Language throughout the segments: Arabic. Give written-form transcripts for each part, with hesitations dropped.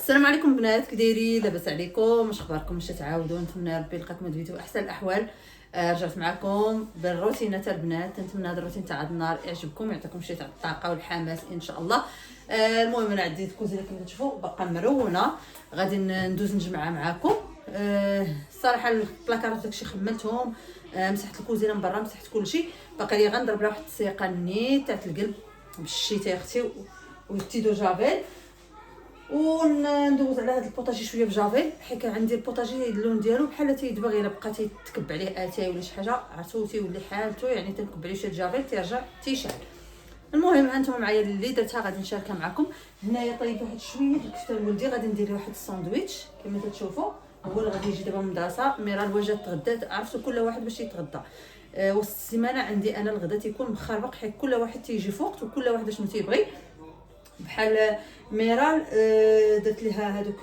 السلام عليكم بنات، كي دايرين؟ لاباس عليكم؟ واش اخباركم؟ واش تعاودوا؟ نتمنى ربي يلقاكم هذا الفيديو احسن الاحوال. رجعت معكم بالروتينه تاع البنات. نتمنى هذا الروتين تاع النهار يعجبكم، يعطيكم شي تاع الطاقه والحماس ان شاء الله. المهم انا عندي الكوزينه كما تشوفوا باقا مرونه، غادي ندوز نجمعها معكم. الصراحه البلاكارات داكشي خملتهم، مسحت الكوزينه من برا، مسحت كلشي. باقي لي غنضرب لها واحد السيقه نيت تاع القلب بالشتي اختي والتيدو جافيل، وندوز على هذا البوطاجي شويه بجافيل، حيت كان عندي البوطاجي اللون ديالو بحال تيدبغ الا بقى تيتكب عليه اتاي ولا شي حاجه عرفتو تيولي حالته، يعني تنكب عليه شويه جافيل تيرجع تيشعل. المهم هانتوما معايا اللي درتها غادي نشاركها معكم. هنايا طيب واحد شويه الكفته لولدي، غادي ندير له واحد الساندويتش كما تشوفوا. هو اللي غادي يجي دابا من المدرسه. ميرال وجات تغدات، عرفتوا كل واحد باش يتغدى. وسط السيمانه عندي انا الغدا تيكون مخربق، حيت كل واحد تيجي فوق وكل واحد شنو تيبغي. بحال ميرال درت ليها هذوك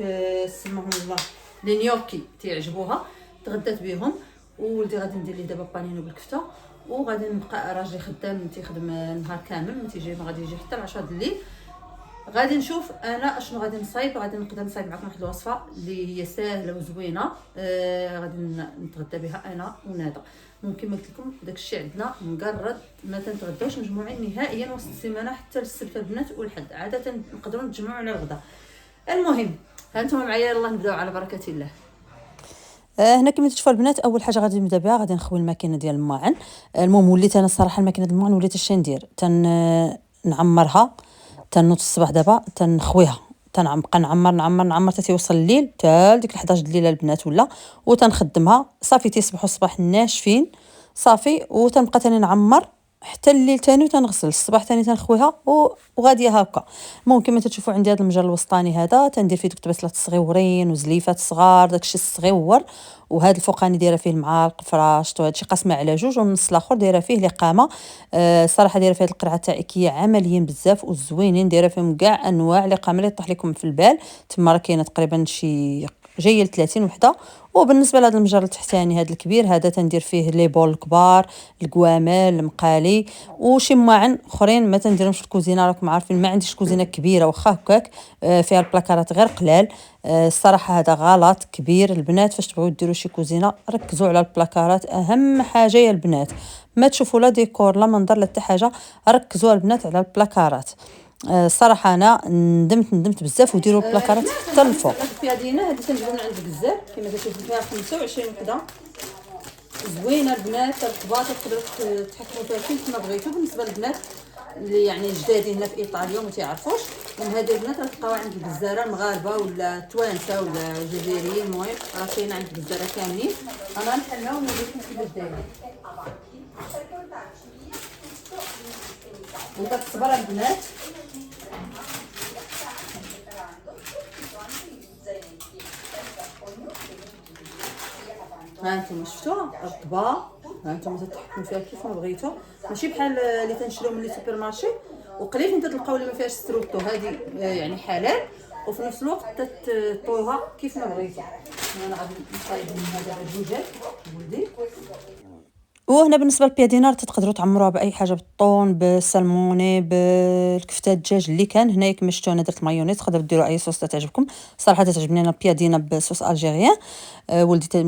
سماهم الله لي نيوكي تيعجبوها، تغدات بهم. وولدي غادي ندير ليه دابا بانينو بالكفته، وغادي نبقى راجلي خدام تيخدم النهار كامل، ما غادي يجي حتى 10 الليل. غادي نشوف انا اشنو غادي نصايب. غادي نقدر نصايب معكم واحد الوصفه اللي هي ساهله وزوينه، غادي نتغدى بها انا وندى. ممكن قلت لكم داكشي عندنا مقرد، ما تنتغداوش مجموعين نهائيا وسط السيمانه حتى السبت البنات والحد، عاده نقدروا نتجمعوا على الغداء. المهم هانتوما معايا، يلاه نبداو على بركه الله. هنا كما تشوفوا البنات، اول حاجه غادي نبدا بها غادي نخوي الماكينه ديال الماعن. المهم وليت انا الصراحه الماكينه ديال الماعن وليت اش ندير، نعمرها تنوض الصباح دابا تنخويها، تنبقى نعمر حتى يوصل الليل، حتى ديك 11 الليله البنات ولا، وتنخدمها صافي تصبحوا الصباح ناشفين صافي، وتنبقى تاني نعمر حتى الليل تاني، وتنغسل الصباح تاني تنخويها وغاديه هكا. المهم كما تشوفوا عندي هذا المجر الوسطاني هذا تندير فيه دوك البصلات الصغيورين وزليفات صغار داكشي الصغيور، وهذا الفوقاني دايره فيه المعالق فراشط، وهذا الشيء قاسمه على جوج، والنص الاخر دايره فيه لقامه. صراحه دايره فيه هذه القرعه تاعي كي عمليين بزاف وزوينين، دايره فيهم كاع انواع لقامه اللي طيح لكم في البال. تما راه كاينه تقريبا شي جايه ل 30 وحده. وبالنسبه لهذا المجر التحتاني هذا الكبير هذا تندير فيه لي بول الكبار، الكوامل، المقالي، وشي مواعن اخرين ما تنديرهمش في الكوزينه. راكم عارفين ما عنديش كوزينه كبيره واخا هكاك فيها البلاكارات غير قلال. الصراحه هذا غلط كبير البنات. فاش تبغيو ديروا شي كوزينه ركزوا على البلاكارات، اهم حاجه يا البنات. ما تشوفوا لا ديكور لا منظر لا حتى حاجه، ركزوا البنات على البلاكارات. الصراحه انا ندمت بزاف، وديروا البلاكارات حتى الفوق. فيها دينا هذه تنجبوا من عند الجزار كما تشوفوا، فيها 25 وحده زوينه البنات. الرطبات تقدروا تحكموا فيها كيف ما بغيتوا. بالنسبه للبنات اللي يعني جدادين هنا في ايطاليا وما تعرفوش، من هذه البنات غتلقاوها عند الجزاره المغاربه ولا التوانسه ولا الجزائريين. المهم راه كاينه عند الجزاره كاملين. انا نحلها ونوريكم كيفاش دايره. وكتصبر البنات ها انتم شفتوها رطبه، ها انتم تحكموا فيها كيف ما بغيتوا، ماشي بحال اللي تنشريو من لي سوبر مارشي وقليل فين تلقاو اللي ما فيهاش ستروتو. هذه يعني حلال، وفي نفس الوقت تطويوها كيف ما بغيتوا. انا غادي نصايب من هذا الدجاج ولدي. وهنا بالنسبه للبيادينار تقدروا تعمروها باي حاجه، بالطون بالسلموني بالكفته الدجاج اللي كان. هنايا كما شفتوا انا درت مايونيز، تقدروا ديروا اي صوص تعجبكم. صراحه تعجبني انا البيادينا بصوص الجيريان. ولدي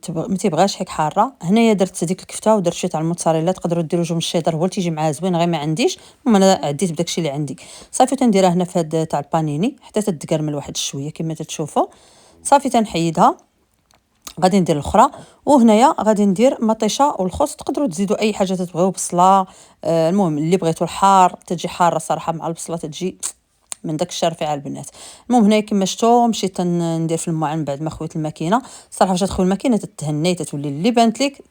ما تيبغاش هيك حاره. هنايا درت ديك الكفته ودرت شويه تاع الموتزاريلا، تقدروا ديروا جوج الشيدر هو تيجي معاه زوين، غير ما عنديش انا عديت بداكشي اللي عندي صافي. تنديرها هنا في هاد تاع البانيني حتى تتقرمل واحد شويه كما تشوفوا صافي. تنحيدها غادي ندير الاخرى، وهنايا غادي ندير مطيشه والخص. تقدروا تزيدوا اي حاجه تبغيو، بصله المهم اللي بغيتو. الحار تجي حاره صراحه مع البصله تجي من داك الشرفي على البنات. المهم هنايا كما شفتوا مشيت ندير في الماعن بعد ما خويت الماكينه. صراحه فاش تخوي الماكينه تتهني، تتولي اللي بانت لك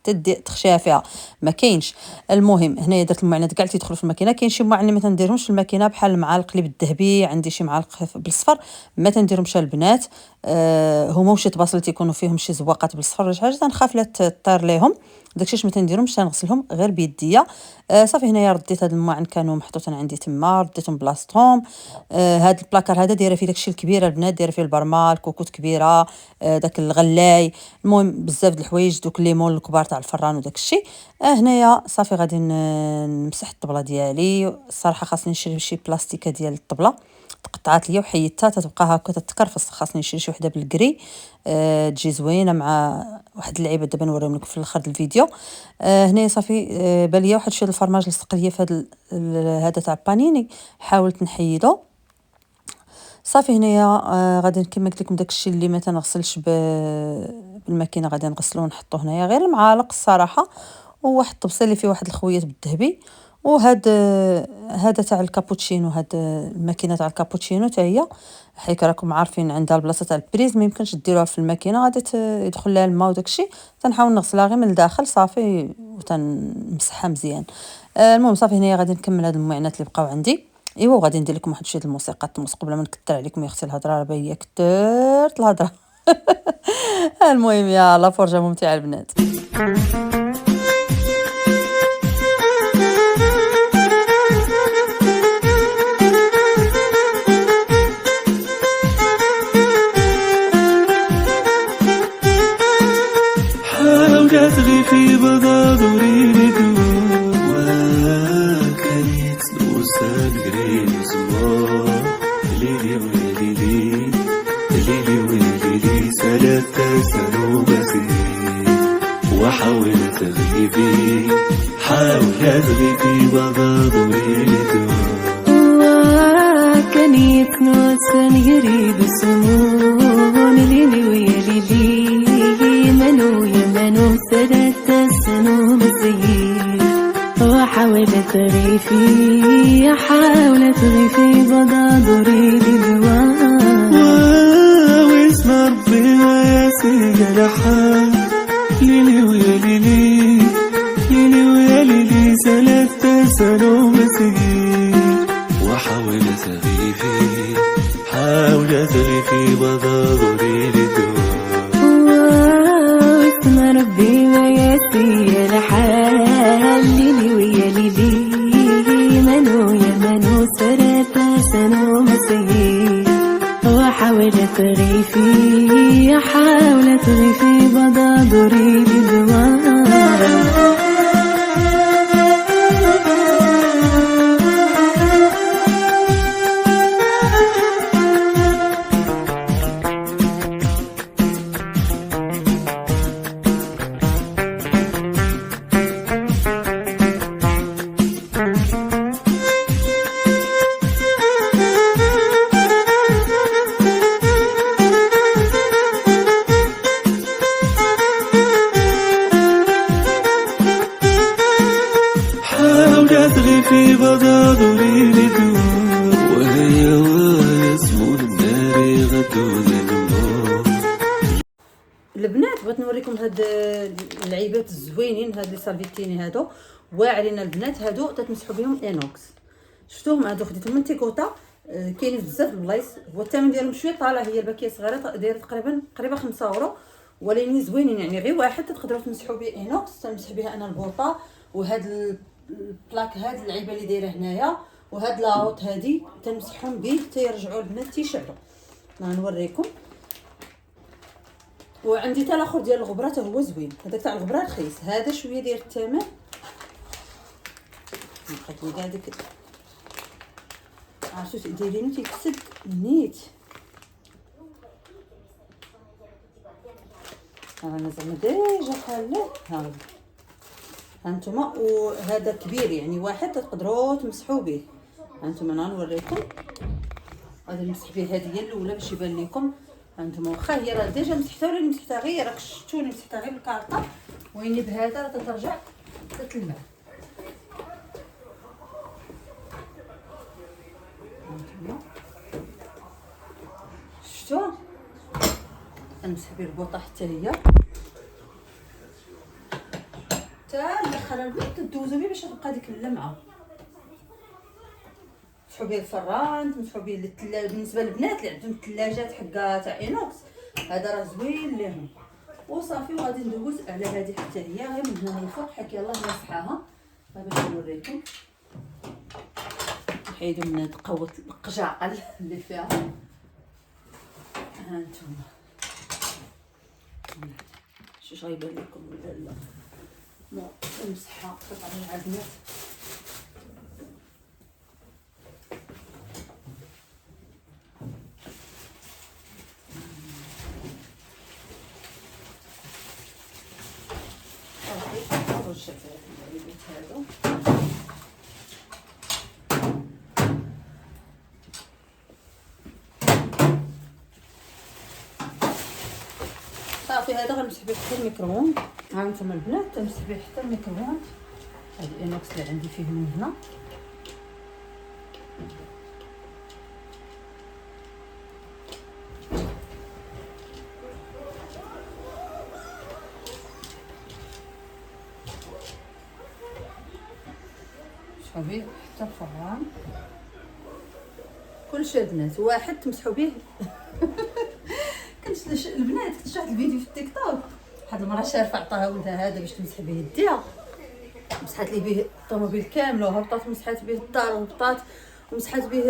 تخشيها فيها ما كاينش. المهم هنايا درت المعلنات كاع تيدخلوا في الماكينه. كاين شي معلن ما تنديرهمش في الماكينه بحال المعالق اللي بالذهبي، عندي شي معالق بالصفر ما تنديرهمش البنات. هما وشي طباصل تيكونوا فيهم شي زواقات بالصفر ولا شي حاجه تنخاف لا تطير ليهم، داكشي علاش ما تنديرهمش. تنغسلهم غير بيديا. صافي هنايا رديت هاد الماعن كانوا محطوطين عندي تما، رديتهم بلاصتهم. هاد البلاكار هذا دايره فيه داكشي الكبير البنات، دايره فيه البرمال كوكوت كبيره، داك الغلاي، المهم بزاف د الحوايج، دوك الليمون الكبار تاع الفران وداكشي. هنايا صافي غادي نمسح الطبله ديالي. الصراحه خاصني نشري شي بلاستيكه ديال الطبله، تقطعات ليا وحيدتها تتبقى هكا تتكرفص. خاصني نشري شي وحده بالكري تجي زوينه مع واحد اللعيبه دابا نوريهم لكم في الاخر ديال الفيديو. هنايا صافي بان ليا واحد شويه الفرماج لصق ليا في هذا تاع بانيني، حاولت نحيدو صافي. هنايا غادي كما قلت لكم داكشي اللي ما تنغسلش بالماكينه غادي نغسلو ونحطو هنايا غير المعالق الصراحه، وواحد الطبسيل اللي فيه واحد الخويات بالذهبي. وهاد هذا تاع الكابوتشينو، هاد الماكينه تاع الكابوتشينو حتى هي حيت راكم عارفين عندها البلاصه تاع البريز ما يمكنش ديروها في الماكينه، غادي يدخل لها الماء وداكشي. تنحاول نغسلها غير من الداخل صافي وتنمسحها مزيان. المهم صافي هنايا غادي نكمل هاد المعينات اللي بقاو عندي. ايوا وغادي ندير لكم واحد شويه الموسيقى تموس قبل ما نكثر عليكم يا اختي الهضره، راه باهيه كثرت الهضره. المهم يا لا فرجه ممتعه البنات. حاولت غيفي بضادوري لدوا وكانت نوسان قريب زوار ليلي ويلي ليلي ويلي ثلاثة سنو بسيط. وحاولت غيفي حاولت غيفي بضادوري لدوا وكانت نوسان قريب زوار ليلي ويلي منو يا منو ثلاثة سنو مزيد. وحاولت غيفي حاولت غيفي بضادوري للوان واسم ربي وياسين الحال ليلي ويا ليلي ليلي ويا ليلي ثلاثة سنو مزيد. وحاولت غيفي حاولت غيفي بضادوري للوان ربي وياسي الحال ليلي ويا ليلي منو يا منو ثلاثة سنو مسيد. وحاولت غيفي حاولت غيفي بضادوري للوان في بضادوري لدور وهي ويسمون النار غدو ذنبور. البنات بغيت نوريكم هاد اللعيبات الزوينين، هاد لي سالفيتيني هادو واعرين البنات، هادو تتمسحوا بهم انوكس. شفتوهم هادو خديتهم من تيكوتا، كاينين بزاف البلايص. هو الثمن ديالهم شويه طالع، هي الباكيه صغيره دايره تقريبا 5 اورو، ولكن زوينين يعني غير واحد تقدروا تمسحوا به انوكس. تنمسح بها انا البوطه وهاد البلاك هاد اللعيبه اللي دايره هنايا وهاد لاوت هادي تنمسحهم به تيرجعوا البنات تيشعلوا. نوريكم. وعندي حتى الاخر ديال الغبره حتى هو زوين، هذاك تاع الغبره رخيص، هذا شويه داير الثمن. بقيت لي كاع ديك عرفتو دايرين تيكسد نيت. انا زعما ديجا حاله ها هانتوما. وهذا كبير يعني واحد تقدروا تمسحوا به. هانتوما نوريكم. غادي نمسح به هذه هي الاولى باش يبان لكم. هانتوما واخا هي راه ديجا مسحتها ولا مسحتها غير راك شفتوني مسحتها غير بالكارطه، ويني بهذا راه تترجع تتلمع. هانتوما شفتوا نمسح به البوطه حتى هي حتى ندخلها البيت تدوزو بيه باش تبقى ديك اللمعه. تمسحوا به الفران، تمسحوا به الثلاجه. بالنسبه للبنات اللي عندهم الثلاجات حقا تاع اينوكس هذا راه زوين ليهم. وصافي وغادي ندوز على هذه حتى هي غير من هنا الفوق حيت يلاه مسحاها باش نوريكم. نحيدو من هاد قوه القجاقل اللي فيها. ها نتوما شوش غيبان لكم ولا لا. نمسحها قطعه مع البنات. نرشد البيت هادو. صافي هذا غنمسح به حتى الميكرووند. ها انتم البنات تنمسح به حتى الميكرووند. هاد الانوكس اللي عندي فيه من هنا تمسحوا به حتى الفران. كلشي البنات واحد تمسحوا به. كنت البنات كنت شاهد الفيديو في التيك توك، واحد المراه شارفه عطاها ولدها هذا باش تمسح به يديها، مسحات لي به الطوموبيل كامله وهبطات مسحات به الدار وهبطات ومسحات به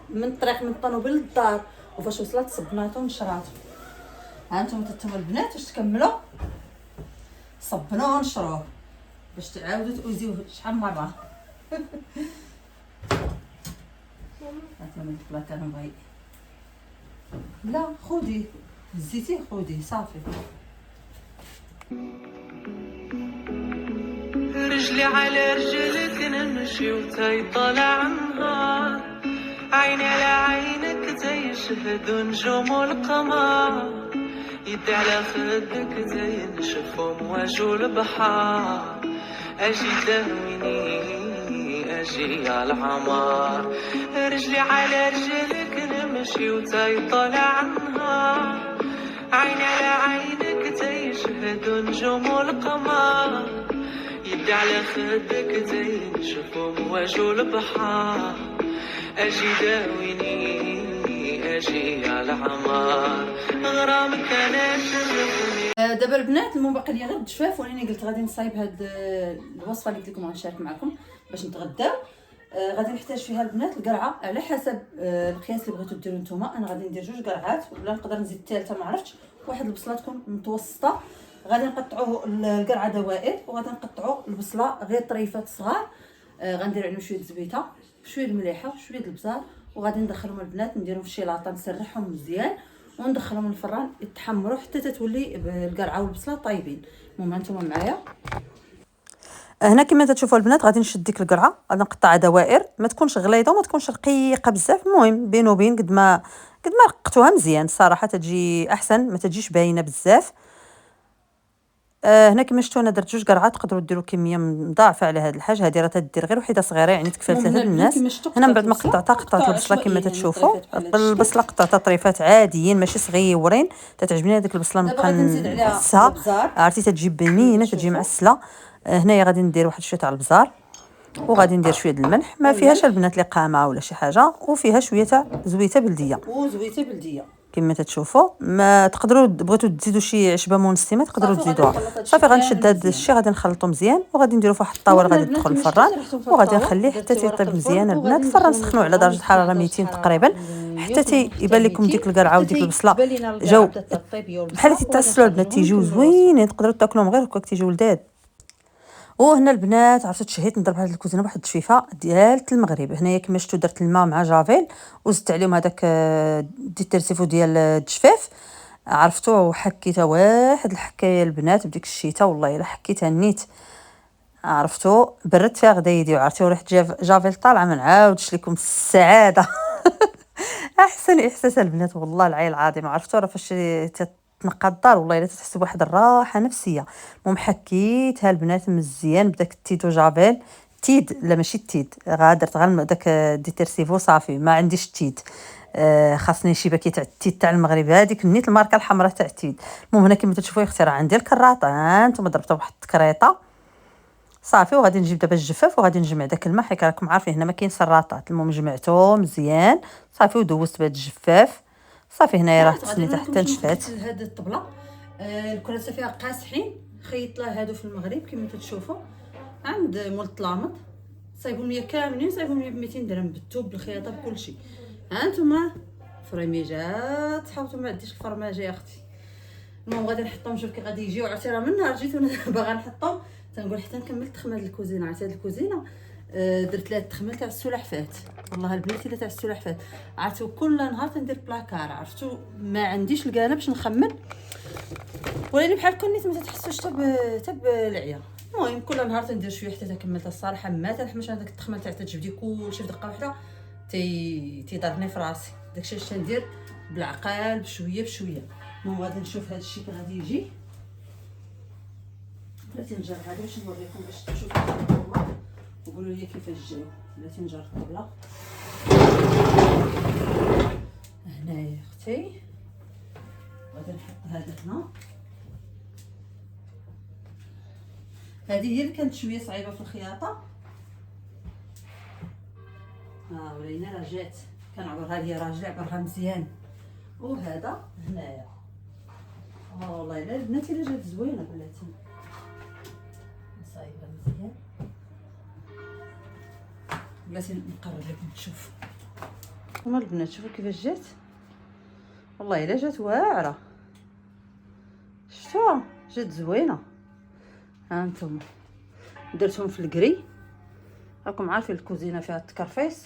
من الطريق من الطوموبيل للدار، وفاش وصلت صبناتو ونشراتو. ها انتم نتوما البنات واش تكملوا صبنوه ونشروه باش تعاودوا تؤذيوه شحال مره. هاتوا من البلاكه انا بغي لا خودي هزيتيه خودي صافي. رجلي على رجلك نمشي وتاي طالع نهار، عيني على عينك زي يشهد نجوم القمر، يدي على خدك زي نشف امواج البحار، اجي داويني اجي على العمار. رجلي على رجلك نمشي وتاي طالع نهار، عيني على عينك زي يشهد نجوم القمر، يدي على خدك زي نشوف امواج البحار، اجي داويني اجي على عمار، غرامك انا شرفني. دابا البنات المهم باقي لي غير الجفاف، ولاني قلت غادي نصايب هاد الوصفه اللي قلت لكم غنشارك معكم باش نتغداو. غادي نحتاج فيها البنات القرعه على حسب القياس اللي بغيتو ديروا نتوما. انا غادي ندير 2 قرعات ولا نقدر نزيد ثالثه ما عرفتش. واحد البصله تكون متوسطه، غادي نقطعوه القرعه دوائر، وغادي نقطعوا البصله غير طريفات صغار. غندير عليهم شويه زبيته شويه المليحه شويه البزار، وغادي ندخلهم البنات نديرهم في الشيلاطه نسرحهم مزيان وندخلهم الفران يتحمروا حتى تتولي القرعه والبصله طايبين. المهم هانتوما معايا. هنا كما تشوفوا البنات غادي نشد ديك القرعه، غادي نقطعها دوائر، ما تكونش غليظه وما تكونش رقيقه بزاف. المهم بين وبين قد ما رققتوها مزيان صراحه تجي احسن، ما تجيش باينه بزاف. هنا كما شفتوا انا درت 2 قرعات، تقدروا ديروا كميه مضاعفه على هذا الحاج. هذه راه تدير غير وحده صغيره يعني تكفي 3 الناس. هنا من بعد ما قطعت البصله كما تشوفوا، البصله قطعتها طريفات عاديين ماشي صغيورين. تتعجبني هذيك البصله نبقى نحسها عرفتي تجي بنينه تجي معسله. هنايا غادي ندير واحد شويه تاع البزار، وغادي ندير شويه د الملح، ما فيهاش البنات اللي قامه ولا شي حاجه، وفيها شويه تاع زويته بلديه كما تشوفوا. ما تقدروا بغيتوا تزيدوا شي عشبه منسمه تقدروا تزيدوها. صافي غنشد هذا الشيء غادي نخلطو مزيان، وغادي نديرو في واحد الطاوله غادي تدخل الفران، وغادي نخليه حتى تيطيب مزيان البنات. الفران نسخنوه على درجه حراره 200 تقريبا حتى تيبان لكم ديك القرعه وديك البصله جاو بحال تيتعسلوا البنات، تيجيو زوينين تقدروا تاكلوهم غير هكاك تيجيو لذاذ. وهنا البنات عرفتوا تشهيت نضرب هذه الكوزينه بواحد التشفيفه ديال المغرب. هنايا كما شفتوا درت الماء مع جافيل وزدت عليهم هذاك ديتيرسيفو ديال الجفاف عرفتوا، وحكيتها واحد الحكايه البنات بديك الشتاء والله الا حكيتها نيت عرفتوا برد فيها غدا يدي. وعرفتوا ريحه جافيل طالعه ما نعاودش لكم السعاده. احسن احساس البنات والله العلي العظيم. عرفتوا راه فاش تنقى الدار والله الا تحس بواحد الراحه نفسيه. المهم حكيتها البنات مزيان بداك التيدو جافيل تيد لا ماشي التيد، درت غير داك ديتيرسيفو صافي ما عنديش التيد. خاصني شي باكي تاع التيد تاع المغرب هذيك نيت الماركه الحمراء تاع التيد. المهم هنا كما تشوفوا اختراع عندي الكراطه، انتم ضربتها بواحد التكريطه صافي. وغادي نجيب دابا الجفاف وغادي نجمع داك الماء حيت راكم عارفين هنا ما كاين سراطات. المهم جمعته مزيان صافي ودوزت بهذا الجفاف صافي. هنايا راه تسنيتها حتى نشفات. هذه الطبله الكراسه فيها قاسحين خيط لها هادو في المغرب كما تشوفوا عند مول الطلامط، صايبهم ليا كاملين صايبهم ليا ب 200 درهم بالثوب بالخياطه بكلشي. ها نتوما فريميجات حاولتوا ما عنديش الفرماجه يا اختي. المهم غادي نحطهم نشوف كي غادي يجيو. عرفتي راه من نهار جيت وانا باغا نحطهم تنقول حتى نكمل تخمه الكوزينه. عرفتي هاد الكوزينه درت لها التخمه تاع السلحفات والله البنات الا تاع السلحفات. عرفتوا كل نهار تندير بلاكار، عرفتوا ما عنديش الكاله باش نخمن، ولاني بحال كون نيت ما تحسوش حتى بالعيا. المهم كل نهار تندير شويه حتى تكملت الصراحه ما تنحملش هذاك التخمه تاع تجبدي كلشي في دقه واحده تيضرني في راسي. داكشي اش تندير بالعقل بشويه بشويه. المهم غادي نشوف هذا الشيء كي غادي يجي. بلاتي نجرب هذا باش نوريكم باش تشوفوا وقولوا لي كيفاش جاو. بلاتي نجرب الطبله هنايا اختي. غادي نحط هذا هنا. هذه هي اللي كانت شويه صعيبه في الخياطه. ولينا راه جات كنعبرها ليا راجل عبرها مزيان. وهذا هنايا والله الا البنات الا جات زوينه بلاتي صايبه مزيان. بلاتي نقرب لكم تشوف هما البنات. شوفوا كيفاش جات والله الا جات واعره. شفتوها جات زوينه. ها انتم درتهم في الكري. راكم عارفين الكوزينه فيها التكرفيس.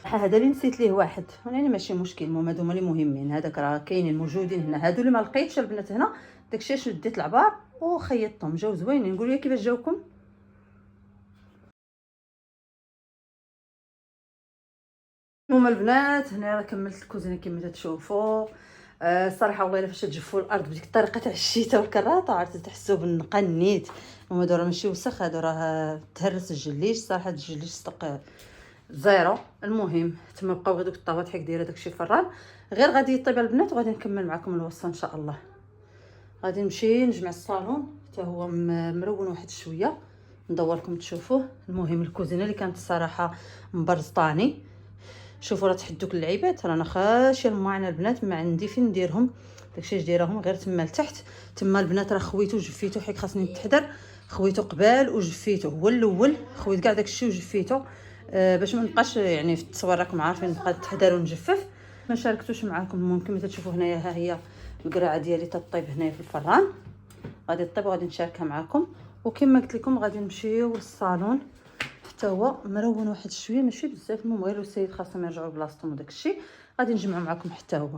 هذا اللي نسيت ليه واحد يعني ماشي مشكل. المهم هادو هما اللي مهمين. هذاك راه كاينين موجودين هنا. هادو اللي ما لقيتش البنات هنا داكشي اش ديت العبار وخيطتهم جاو زوينين. نقول لي كيفاش جاوكم. هما البنات هنا راه كملت الكوزينه كما تشوفوا. الصراحه والله الا فاش تجفوا الارض بديك الطريقه تاع الشتاء والكراطه عرفتوا تحسوا بالنقا النيت. هما هادو راه ماشي وسخ. هادو راه تهرس الجليج. صراحه الجليج صدق زيرو. المهم تما بقاو هذوك الطاوات حيت دايره داكشي فران. غير غادي يطيب البنات وغادي نكمل معكم الوصفه ان شاء الله. غادي نمشي نجمع الصالون حتى هو مرون واحد شويه ندوركم تشوفوه. المهم الكوزينه اللي كانت الصراحه مبرزطاني. شوفوا راه تحدوك اللعيبات رانا خاشيه الماعن البنات ما عندي فين نديرهم. داكشي اش دايرهم غير تما لتحت. تما البنات راه خويتو وجفيتو حيت خاصني نتحضر. خويتو قبال وجفيتو هو الاول. خويت كاع داكشي وجفيتو باش ما نبقاش يعني في التصوير راكم عارفين نبقى نتحضر ونجفف. ما شاركتوش معاكم. ممكن تشوفوا هنايا ها هي القرعه ديالي تطيب هنايا في الفران. غادي تطيب وغادي نشاركها معاكم. وكما قلت لكم غادي نمشيو للصالون حتى هو مرون واحد شويه ماشي بزاف. المهم غير السيد خاصهم يرجعوا لبلاصتهم وداك الشيء غادي نجمعوا معكم حتى هو.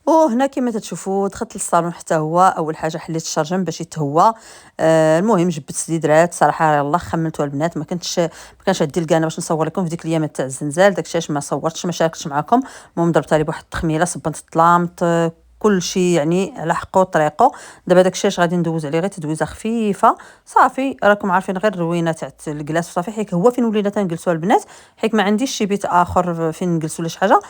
وهنا كما تشوفوا دخلت للصالون حتى هو. اول حاجه حليت الشارجم باش يتهوى. المهم جبت السديدرات صراحه يلاه خملتوا البنات. ما كانش عندي الكانه باش نصور لكم في ديك الايامات تاع الزنزال. داكشي علاش ما صورتش ما شاركتش معكم. المهم ضربت عليه بواحد التخميله صبنت الطلامط كل شيء يعني على حقه وطريقه. دابا داكشي اش غادي ندوز عليه غير تدويزه خفيفه صافي. راكم عارفين غير الروينه تاع الكلاص صافي. حيت هو فين ولينا تنجلسوا البنات حيت ما عنديش شي بيت اخر فين نجلسوا ولا شي حاجه.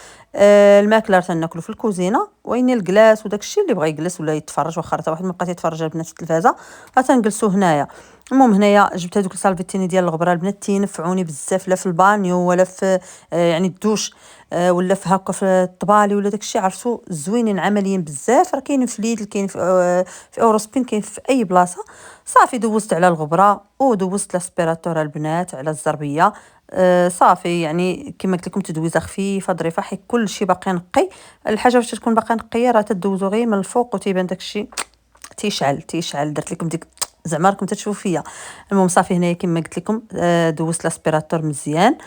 الماكله تناكلوا في الكوزينه وين الكلاص وداكشي اللي بغى يجلس ولا يتفرج. واخا حتى واحد ما بقى يتفرج البنات في التلفازه غتنجلسوا هنايا. المهم هنايا جبت هذوك السالفيتيني ديال الغبره البنات تينفعوني بزاف لا في البانيو ولا في يعني الدوش ولا في هكا في الطبالي ولا داكشي. عرفتوا زوينين عمليين بزاف. راه كاينين في ليدل كاين في اوروسبين كاين في اي بلاصه. صافي دوزت على الغبره ودوزت لاسبيراتور البنات على الزربيه. صافي يعني كما قلت لكم تدويزه خفيفه ظريفه حيت كلشي باقي نقي. الحاجه باش تكون باقي نقيه راه تدوزو غير من الفوق وتيبان داكشي تيشعل. درت لكم ديك زعما راكم تشوفوا فيا. المهم صافي هنايا كما قلت لكم دوزت لاسبيراتور مزيان.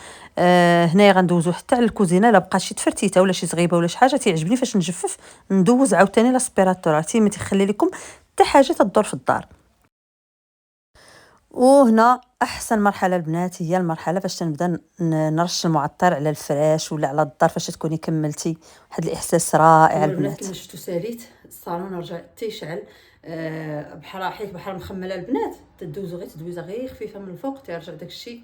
هنايا غندوزو حتى على الكوزينه. الا بقات شي تفرتيته ولا شي صغيبه ولا شي حاجه تيعجبني فاش نجفف ندوز عاوتاني لاسبيراتور. عرفتي ما تيخلي لكم حتى حاجه تدور في الدار. وهنا احسن مرحله البنات هي المرحله فاش تنبدا نرش المعطر على الفراش ولا على الدار فاش تكوني كملتي. واحد الاحساس رائع البنات. كما شفتوا ساليت الصالون رجع تيشعل بحال حيت بحال مخمله البنات تدوزو غير تدويزه غير خفيفه من الفوق تيرجع داكشي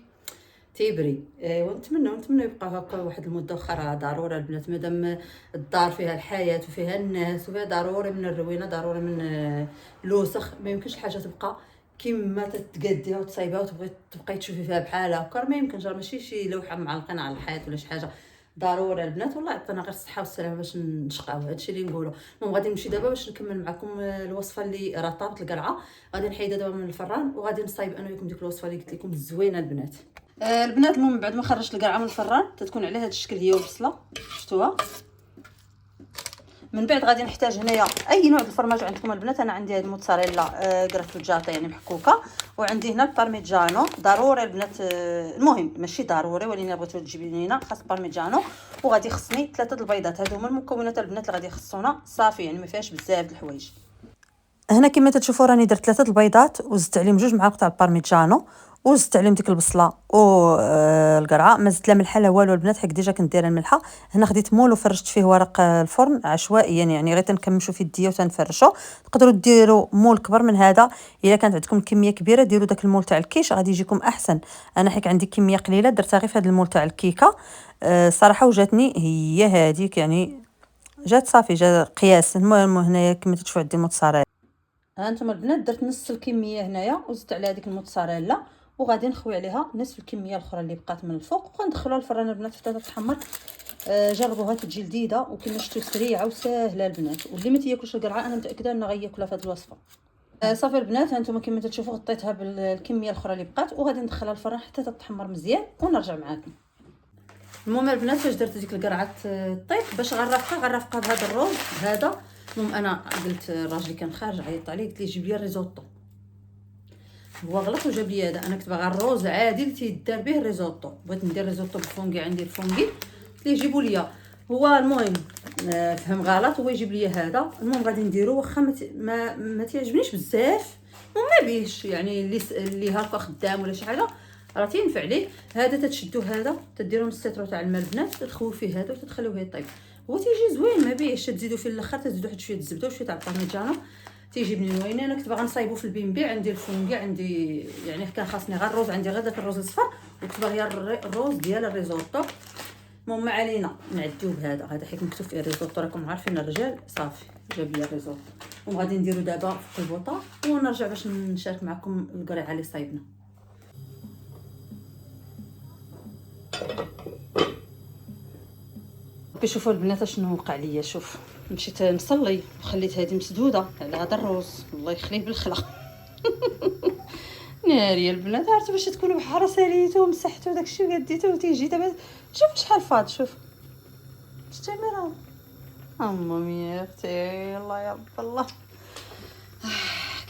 تيبري. ونتمنى يبقى هكا واحد المده اخرى. ضروري البنات مادام الدار فيها الحياه وفيها الناس وفيها ضروري من الروينه ضروري من الوسخ. ما يمكنش الحاجه تبقى كيما تتقاديها وتصايبها تبقاي تشوفي فيها بحال هكا. ما يمكنش راه ماشي شي لوحه معلقين على الحيط ولا شي حاجه. ضروري البنات والله يعطينا غير الصحه والسلامه باش نشقاو. هادشي اللي نقولوا. المهم غادي نمشي دابا باش نكمل معكم الوصفه اللي راه طابت القرعه. غادي نحيدها دابا من الفران وغادي نصايب انا وياكم ديك الوصفه اللي قلت لكم زوينه البنات. البنات المهم بعد ما خرجت القرعه من الفران تتكون على هذا الشكل هي والبصله شفتوها. من بعد غادي نحتاج هنايا اي نوع الفرماج عندكم البنات. انا عندي هذه الموتزاريلا جرافوجاتا يعني محكوكه. وعندي هنا البارميجانو ضروري البنات. المهم ماشي ضروري ولكن بغيتو تجيبي لينا خاص بارميجانو. وغادي خصني 3 البيضات. هادو هما المكونات البنات اللي غادي يخصونا صافي يعني ما فيهاش بزاف د الحوايج. هنا كما تشوفوا راني درت 3 البيضات وزدت عليهم 2 معالق تاع البارميجانو وزدت عليهم ديك البصله والقرعه. ما زدت لا ملحه لا والو البنات، حيت ديجا كنت دايره الملحه. هنا خديت مول وفرشت فيه ورق الفرن عشوائيا، يعني غير تنكمشوا في يديا وتنفرشوا. تقدروا ديروا مول كبر من هذا الا كانت عندكم كميه كبيره، ديروا داك المول تاع الكيش غادي يجيكم احسن. انا حيت عندي كميه قليله درتها غير في هذا المول تاع الكيكه صراحه وجاتني هي هذيك، يعني جات صافي جا قياس. المهم هنايا كما تشوفوا عندي الموتزاريلا. ها انتم البنات درت نص الكميه هنايا وزدت عليها ديك الموتزاريلا، وغادي نخوي عليها نصف الكميه الاخرى اللي بقات من الفوق وغندخلوها الفران البنات حتى تتحمر. جربوها تجي لذيذه وكما شفتوا سريعه وسهله البنات، واللي ما تياكلش القرعه انا متاكده انه غياكلها في هذه الوصفه. صافي البنات، هانتوما كما تشوفوا غطيتها بالكميه الاخرى اللي بقات وغادي ندخلها الفران حتى تتحمر مزيان ونرجع معاكم. المهم البنات فاش درت ديك القرعه الطيب باش غنرافقها بهذا الروز هذا. المهم انا قلت راجلي كان خارج عيط عليه قلت ليه جيب لي الريزوطو، هو غلط وجاب لي هذا. انا كنت باغا الروز عادي اللي تيدار به الريزوطو، بغيت ندير ريزوطو بالفونغي، عندي الفونغي قلت ليه جيبوا لي هو. المهم فهم غلط، هو يجيب لي هذا. المهم غادي نديرو واخا ما تيعجبنيش بزاف، وما بيش يعني اللي هاكا خدام ولا شي حاجه راه تينفع ليه. هذا تتشدوا هذا تديروا نص لتر تاع الماء البنات، تدخلوا فيه هذا وتخلوه يطيب. هو تيجي زوين ما بيش، تزيدوا فيه الاخر تزيدوا واحد شويه الزبده وشويه تاع البارميجانو تيجي بنين. انا كنت باغا نصايبو في البيمبي، عندي الفونغي عندي يعني كان خاصني غير الروز، عندي غير داك الروز الصفر وكنت باغيه الروز ديال الريزوطو. المهم ما علينا نعديو بهذا، هذا حيت مكتوب فيه الريزوطو راكم عارفين الرجال. صافي جاب لي الريزوطو وغادي نديرو دابا في البوطه ونرجع باش نشارك معكم القريعه اللي صايبنا. كيشوفوا البنات شنو وقع ليا. شوف مشيت نصلي وخليت هذه مسدوده على هذا الروز، الله يخليه بالخلا. ناري البنات، عرفتوا باش تكونوا بحال ساليتو ومسحتو داكشي وقديتو وتيجي دابا شوف شحال فاض. شوف شتي مرا امي يا اختي، الله يا رب الله.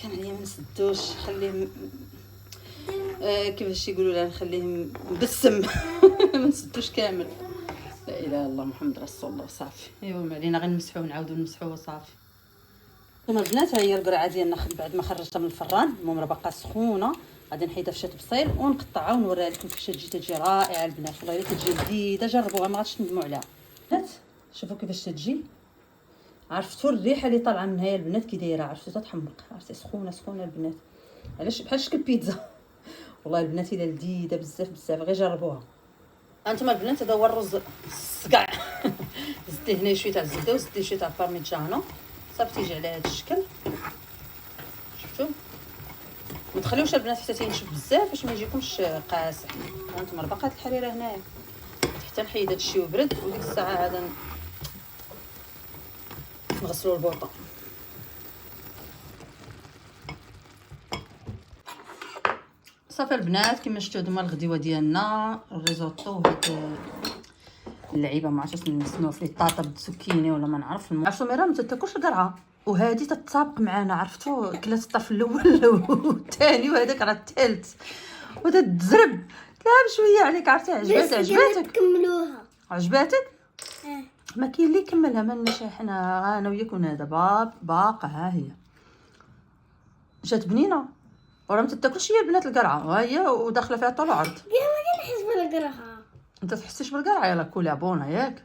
كان عليا ما نسدوش، خليه كيفاش يقولوا لها نخليه مبسم. ما نسدوش كامل. لا اله الا الله محمد رسول الله. صافي ايوا ما علينا، غير نمسحوه ونعاودو نمسحوه صافي. هما البنات ها هي القرعه ديالنا بعد ما خرجتها من الفران. المهم راه باقا سخونه، غادي نحيدها في شات بصيل ونقطعها ونوريها لكم كيفاش تجي رائعه البنات. والله الا تجي لذيذه، جربوها ما غاديش تندموا عليها. البنات شوفوا كيفاش تجي، عرفتوا الريحه اللي طالعه منها يا البنات كي دايره، عرفتوا تتحمق، عرفتي سخونه سخونه البنات، علاش بحال شكل بيتزا. والله البنات الا لذيذه بزاف بزاف، غير جربوها. انتما البنات هذا هو الرز الصقع. زدت هنا شويه تاع الزبده وزدت شويه تاع البارميجانو صافي تيجي على هذا الشكل. شفتوا ما تخليوش البنات حتى تينشف بزاف باش ما يجيكمش قاسح. هانتوما باقا هاد الحريره هنايا حتى نحيد هاد الشيء وبرد، وديك الساعه هذا نغسلوا البوطه. صافي البنات كما شفتوا هما الغديوه ديالنا الريزوطو وهاد اللعيبه ما عرفتش نسميوها في الطاطا بالزكيني ولا ما نعرف. عرفتوا ميرا ما تاكلش القرعه وهذه تتسابق معنا، عرفتوا كلات الطرف الاول والثاني وهذاك راه الثالث وتتزرب. لا بشويه عليك عرفتي. عجباتك كملوها؟ عجباتك ما كاين اللي يكملها، مالناش حنا انا وياك ونادى باقا. ها هي جات بنينه وراه ما تاكلش هي البنات القرعه، ها هي وداخله فيها طول العرض. ما كنحس بالقرعه. انت تحسيش بالقرعه؟ يلا كلها بونه ياك.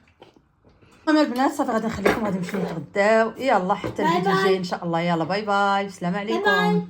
المهم البنات صافي غادي نخليكم غادي نمشيو نتغداو، يلا حتى الفيديو الجاي ان شاء الله. يلا باي باي، بسلام عليكم.